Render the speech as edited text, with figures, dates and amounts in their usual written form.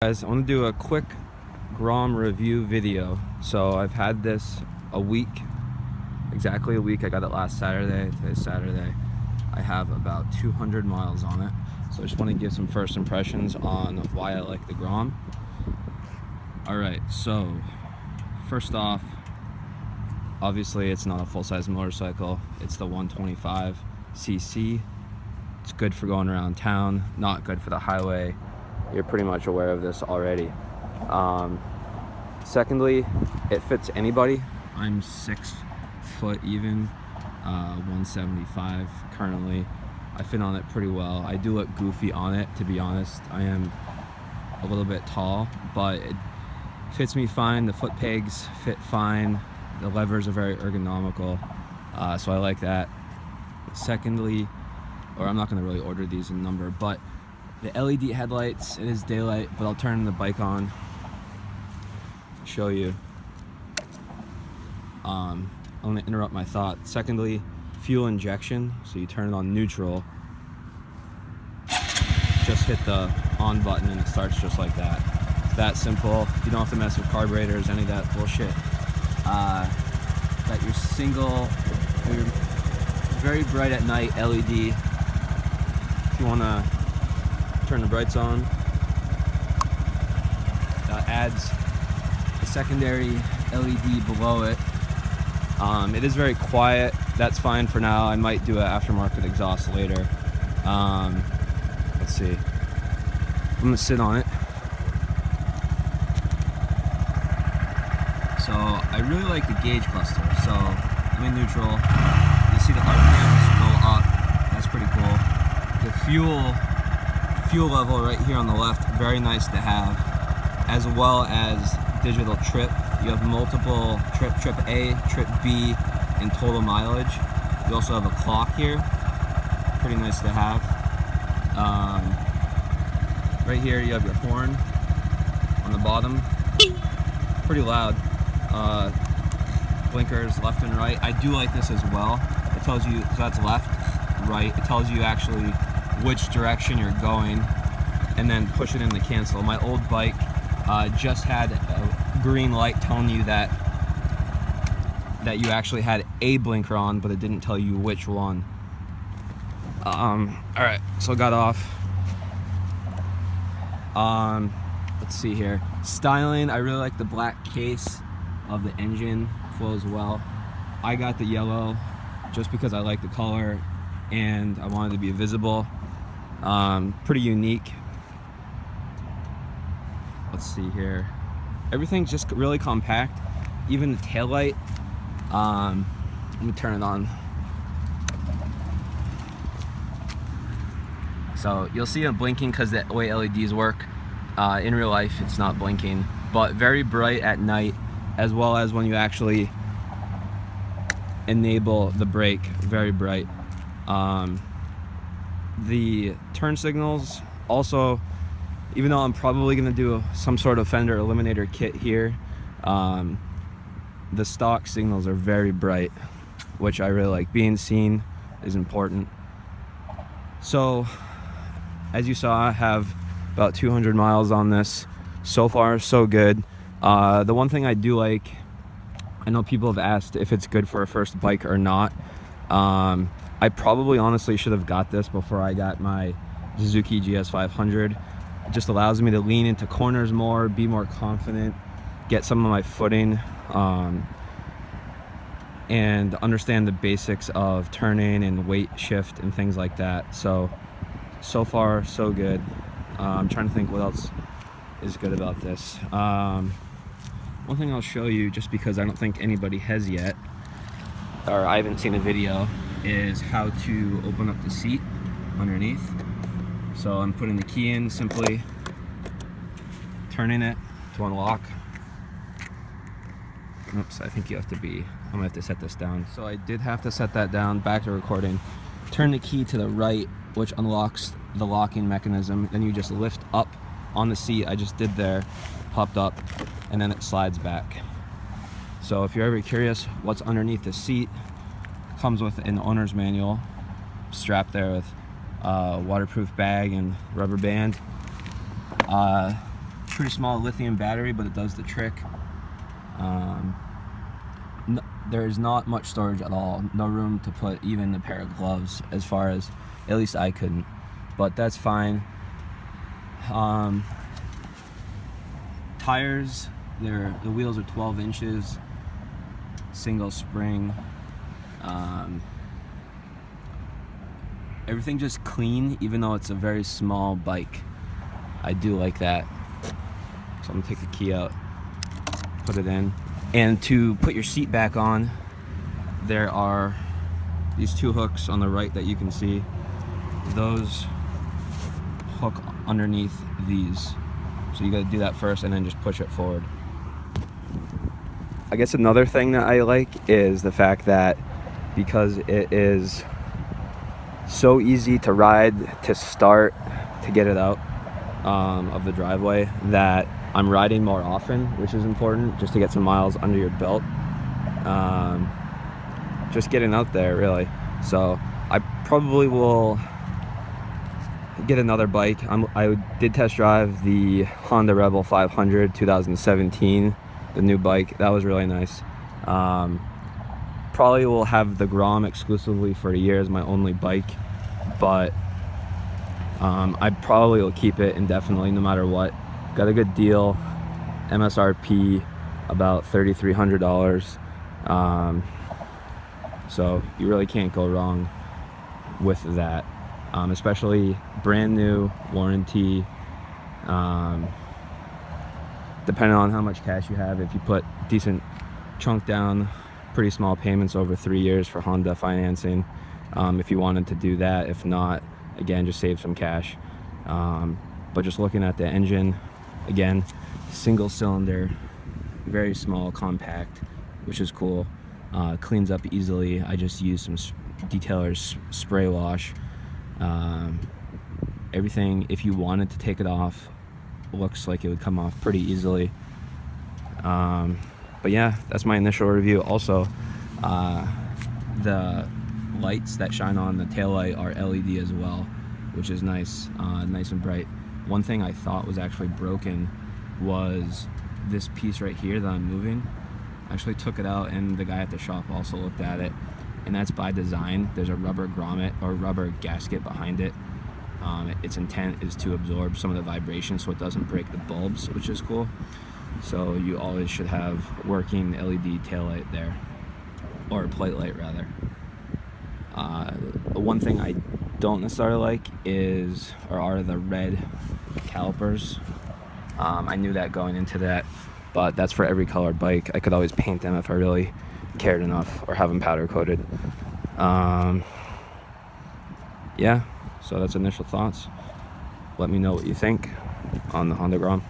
Guys, I want to do a quick Grom review video. So I've had this a week, exactly a week. I got it last Saturday. Today's Saturday. I have about 200 miles on it. So I just want to give some first impressions on why I like the Grom. Alright, so first off, obviously it's not a full-size motorcycle. It's the 125cc. It's good for going around town, not good for the highway. You're pretty much aware of this already. Secondly, it fits anybody. I'm 6 foot even, 175 currently. I fit on it pretty well. I do look goofy on it, to be honest. I am a little bit tall, but it fits me fine. The foot pegs fit fine. The levers are very ergonomical, so I like that. Secondly, or I'm not gonna really order these in number, but the LED headlights, it is daylight, but I'll turn the bike on, show you. I'm gonna interrupt my thought. Secondly, fuel injection, so you turn it on neutral, just hit the on button and it starts just like that. It's that simple. You don't have to mess with carburetors, any of that bullshit. Got your single, your very bright at night LED. If you wanna turn the brights on, adds a secondary LED below it. It is very quiet. That's fine for now. I might do an aftermarket exhaust later. Let's see. I'm gonna sit on it. So I really like the gauge cluster. So I'm in neutral. You see the RPMs go up. That's pretty cool. The fuel level right here on the left, very nice to have, as well as digital trip. You have multiple trip A, trip B, and total mileage. You also have a clock here, pretty nice to have. Right here you have your horn on the bottom, pretty loud. Blinkers left and right. I do like this as well. It tells you, so that's left, right. It tells you actually which direction you're going, and then push it in the cancel. My old bike just had a green light telling you that you actually had a blinker on, but it didn't tell you which one. Alright, so I got off. Let's see here. Styling, I really like the black case of the engine, flows well. I got the yellow just because I like the color and I wanted to be visible. Pretty unique. Let's see here. Everything's just really compact. Even the taillight. Let me turn it on. So you'll see it blinking because the way LEDs work. In real life, it's not blinking, but very bright at night, as well as when you actually enable the brake, very bright. The turn signals also, even though I'm probably going to do some sort of fender eliminator kit here, the stock signals are very bright, which I really like. Being seen is important. So as you saw, I have about 200 miles on this. So far so good. The one thing I do like, I know people have asked if it's good for a first bike or not. I probably honestly should have got this before I got my Suzuki GS500. It just allows me to lean into corners more, be more confident, get some of my footing, and understand the basics of turning and weight shift and things like that. So far so good. I'm trying to think what else is good about this. One thing I'll show you, just because I don't think anybody has yet, or I haven't seen a video, is how to open up the seat underneath. So I'm putting the key in, simply turning it to unlock. Oops, I think you have to be, I'm gonna have to set this down. So I did have to set that down. Back to recording. Turn the key to the right, which unlocks the locking mechanism. Then you just lift up on the seat. I just did there, popped up, and then it slides back. So if you're ever curious what's underneath the seat, it comes with an owner's manual strapped there with a waterproof bag and rubber band. pretty small lithium battery, but it does the trick. There is not much storage at all. No room to put even a pair of gloves, as far as, at least I couldn't, but that's fine. Tires, the wheels are 12 inches, single spring. Everything just clean, even though it's a very small bike. I do like that. So I'm gonna take the key out, put it in. And to put your seat back on, there are these two hooks on the right that you can see. Those hook underneath these. So you gotta do that first and then just push it forward. I guess another thing that I like is the fact that because it is so easy to ride, to start, to get it out of the driveway, that I'm riding more often, which is important, just to get some miles under your belt. Just getting out there, really. So I probably will get another bike. I did test drive the Honda Rebel 500 2017, the new bike. That was really nice. Probably will have the Grom exclusively for a year as my only bike, but I probably will keep it indefinitely no matter what. Got a good deal, MSRP about $3,300. So you really can't go wrong with that, especially brand new warranty. Depending on how much cash you have, if you put decent chunk down, pretty small payments over 3 years for Honda financing, if you wanted to do that. If not, again, just save some cash. But just looking at the engine, again, single cylinder, very small, compact, which is cool. Cleans up easily. I just used some detailer's spray wash. Everything, if you wanted to take it off, looks like it would come off pretty easily. But yeah, that's my initial review. Also, the lights that shine on the taillight are LED as well, which is nice, nice and bright. One thing I thought was actually broken was this piece right here that I'm moving. I actually took it out, and the guy at the shop also looked at it, and that's by design. There's a rubber grommet or rubber gasket behind it. Its intent is to absorb some of the vibration so it doesn't break the bulbs, which is cool. So you always should have working LED taillight there, or plate light rather. One thing I don't necessarily like are the red calipers. I knew that going into that, but that's for every colored bike. I could always paint them if I really cared enough, or have them powder coated. Yeah, so that's initial thoughts. Let me know what you think on the Honda Grom.